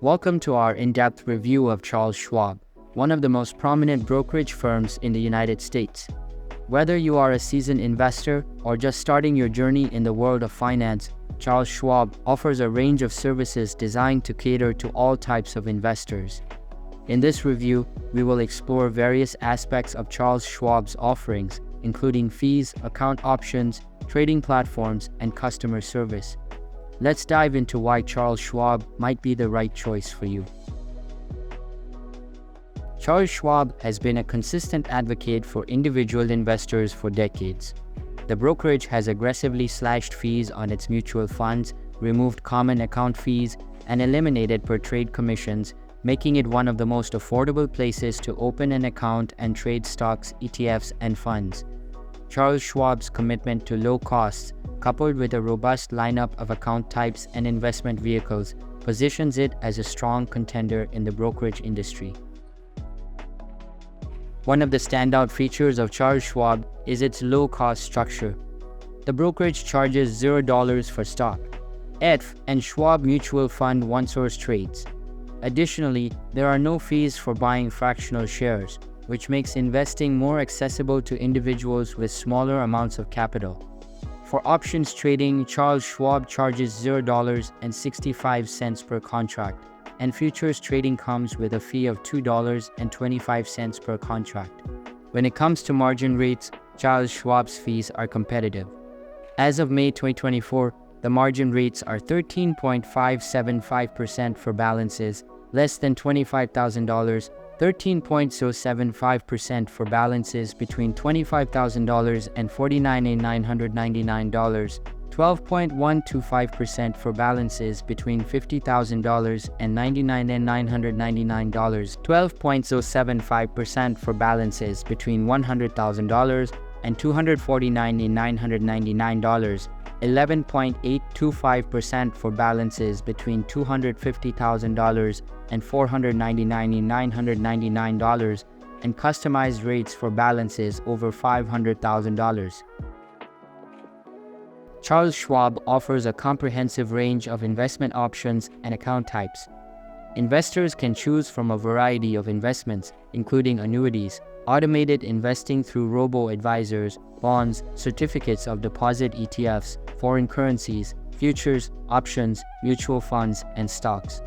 Welcome to our in-depth review of Charles Schwab, one of the most prominent brokerage firms in the United States. Whether you are a seasoned investor or just starting your journey in the world of finance, Charles Schwab offers a range of services designed to cater to all types of investors. In this review, we will explore various aspects of Charles Schwab's offerings, including fees, account options, trading platforms, and customer service. Let's dive into why Charles Schwab might be the right choice for you. Charles Schwab has been a consistent advocate for individual investors for decades. The brokerage has aggressively slashed fees on its mutual funds, removed common account fees, and eliminated per-trade commissions, making it one of the most affordable places to open an account and trade stocks, ETFs, and funds. Charles Schwab's commitment to low costs, coupled with a robust lineup of account types and investment vehicles, positions it as a strong contender in the brokerage industry. One of the standout features of Charles Schwab is its low-cost structure. The brokerage charges $0 for stock, ETF, and Schwab Mutual Fund one-source trades. Additionally, there are no fees for buying fractional shares, which makes investing more accessible to individuals with smaller amounts of capital. For options trading, Charles Schwab charges $0.65 per contract, and futures trading comes with a fee of $2.25 per contract. When it comes to margin rates, Charles Schwab's fees are competitive. As of May 2024, the margin rates are 13.575% for balances less than $25,000, 13.075% for balances between $25,000 and $49,999, 12.125% for balances between $50,000 and $99,999, 12.075% for balances between $100,000 and $249,999, 11.825% for balances between $250,000 and $499,999, and customized rates for balances over $500,000. Charles Schwab offers a comprehensive range of investment options and account types. Investors can choose from a variety of investments, including annuities, automated investing through robo-advisors, bonds, certificates of deposit ETFs, foreign currencies, futures, options, mutual funds, and stocks.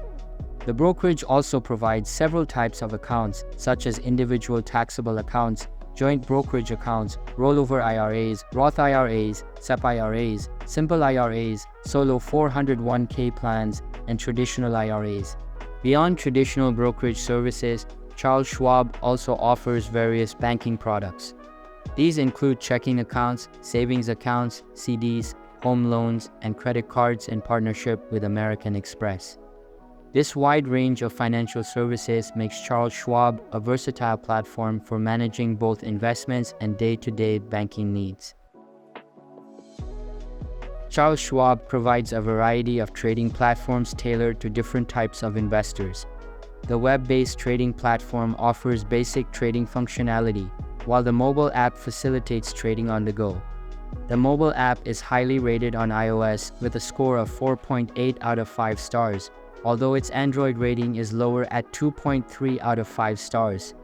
The brokerage also provides several types of accounts, such as individual taxable accounts, joint brokerage accounts, rollover IRAs, Roth IRAs, SEP IRAs, simple IRAs, solo 401k plans, and traditional IRAs. Beyond traditional brokerage services, Charles Schwab also offers various banking products. These include checking accounts, savings accounts, CDs, home loans, and credit cards in partnership with American Express. This wide range of financial services makes Charles Schwab a versatile platform for managing both investments and day-to-day banking needs. Charles Schwab provides a variety of trading platforms tailored to different types of investors. The web-based trading platform offers basic trading functionality, while the mobile app facilitates trading on the go. The mobile app is highly rated on iOS with a score of 4.8 out of 5 stars, although its Android rating is lower at 2.3 out of 5 stars.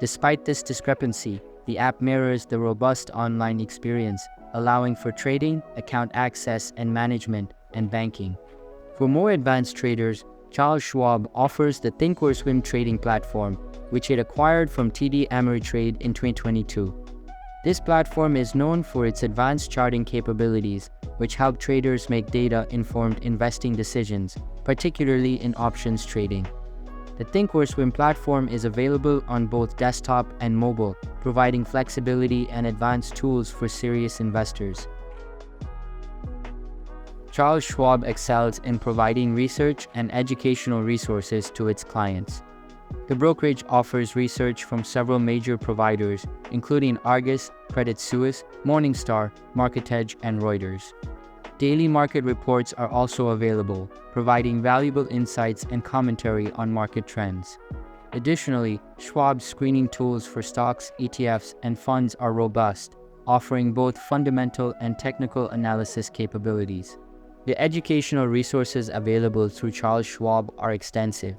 Despite this discrepancy, the app mirrors the robust online experience, allowing for trading, account access and management, and banking. For more advanced traders, Charles Schwab offers the Thinkorswim trading platform, which it acquired from TD Ameritrade in 2022. This platform is known for its advanced charting capabilities, which help traders make data-informed investing decisions, particularly in options trading. The Thinkorswim platform is available on both desktop and mobile, providing flexibility and advanced tools for serious investors. Charles Schwab excels in providing research and educational resources to its clients. The brokerage offers research from several major providers, including Argus, Credit Suisse, Morningstar, MarketEdge, and Reuters. Daily market reports are also available, providing valuable insights and commentary on market trends. Additionally, Schwab's screening tools for stocks, ETFs, and funds are robust, offering both fundamental and technical analysis capabilities. The educational resources available through Charles Schwab are extensive.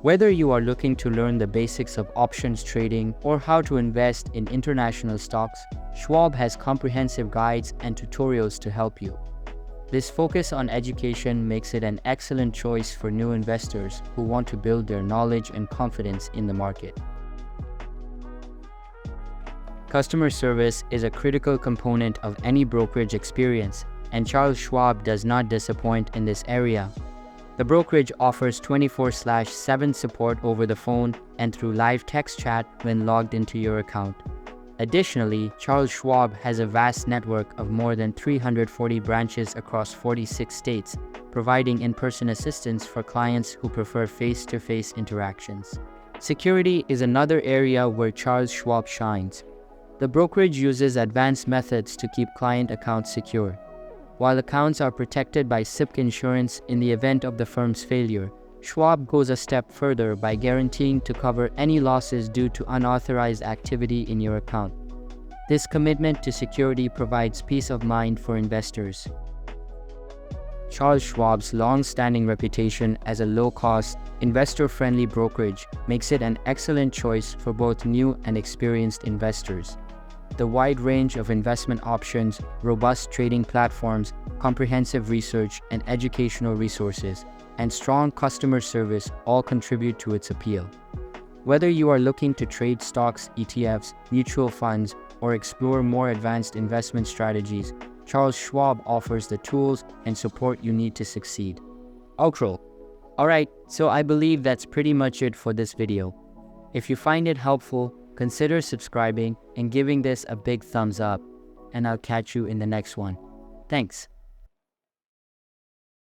Whether you are looking to learn the basics of options trading or how to invest in international stocks, Schwab has comprehensive guides and tutorials to help you. This focus on education makes it an excellent choice for new investors who want to build their knowledge and confidence in the market. Customer service is a critical component of any brokerage experience, and Charles Schwab does not disappoint in this area. The brokerage offers 24/7 support over the phone and through live text chat when logged into your account. Additionally, Charles Schwab has a vast network of more than 340 branches across 46 states, providing in-person assistance for clients who prefer face-to-face interactions. Security is another area where Charles Schwab shines. The brokerage uses advanced methods to keep client accounts secure. While accounts are protected by SIPC insurance in the event of the firm's failure, Schwab goes a step further by guaranteeing to cover any losses due to unauthorized activity in your account. This commitment to security provides peace of mind for investors. Charles Schwab's long-standing reputation as a low-cost, investor-friendly brokerage makes it an excellent choice for both new and experienced investors. The wide range of investment options, robust trading platforms, comprehensive research and educational resources, and strong customer service all contribute to its appeal. Whether you are looking to trade stocks, ETFs, mutual funds, or explore more advanced investment strategies, Charles Schwab offers the tools and support you need to succeed. Outro. Alright, so I believe that's pretty much it for this video. If you find it helpful, consider subscribing and giving this a big thumbs up, and I'll catch you in the next one. Thanks.